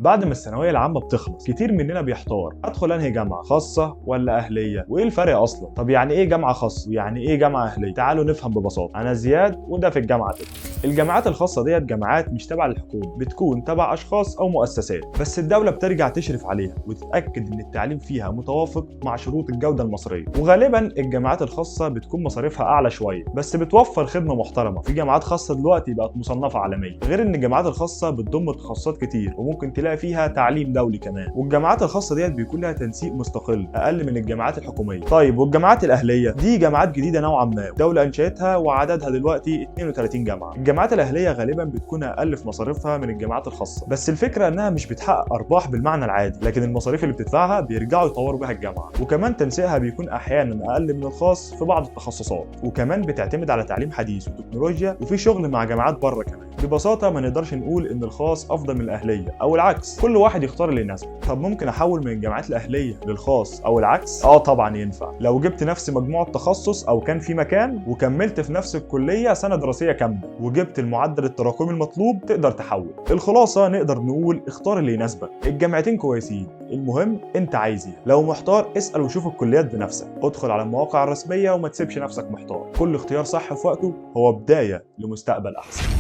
بعد ما الثانويه العامه بتخلص كتير مننا بيحتار ادخل انهي جامعه خاصه ولا اهليه، وايه الفرق اصلا؟ طب يعني ايه جامعه خاصه ويعني ايه جامعه اهليه؟ تعالوا نفهم ببساطه. انا زياد وده في الجامعه كده. الجامعات الخاصه ديت جامعات مش تبع الحكومه، بتكون تبع اشخاص او مؤسسات، بس الدوله بترجع تشرف عليها وتتاكد ان التعليم فيها متوافق مع شروط الجوده المصريه. وغالبا الجامعات الخاصه بتكون مصاريفها اعلى شويه، بس بتوفر خدمه محترمه. في جامعات خاصه دلوقتي بقت مصنفه عالميا، غير ان الجامعات الخاصه بتضم تخصصات كتير وممكن تلاقي فيها تعليم دولي كمان. والجامعات الخاصه ديت بيكون لها تنسيق مستقل اقل من الجامعات الحكوميه. طيب والجامعات الاهليه دي جامعات جديده نوعا ما، الدوله انشاتها وعددها دلوقتي 32 جامعه. الجامعات الاهليه غالبا بتكون اقل في مصاريفها من الجامعات الخاصه، بس الفكره انها مش بتحقق ارباح بالمعنى العادي، لكن المصاريف اللي بتدفعها بيرجعوا يطوروا بها الجامعه. وكمان تنسيقها بيكون احيانا اقل من الخاص في بعض التخصصات، وكمان بتعتمد على تعليم حديث وتكنولوجيا، وفي شغل مع جامعات بره كمان. ببساطه ما نقدرش نقول ان الخاص افضل من الاهليه او العكس، كل واحد يختار اللي يناسبه. طب ممكن احول من الجامعات الاهليه للخاص او العكس؟ طبعا ينفع، لو جبت نفس مجموع التخصص او كان في مكان وكملت في نفس الكليه سنه دراسيه كامله وجبت المعدل التراكمي المطلوب تقدر تحول. الخلاصه نقدر نقول اختار اللي يناسبك، الجامعتين كويسين، المهم انت عايز ايه. لو محتار اسال وشوف الكليات بنفسك، ادخل على المواقع الرسميه وما تسيبش نفسك محتار. كل اختيار صح في وقته هو بدايه لمستقبل احسن.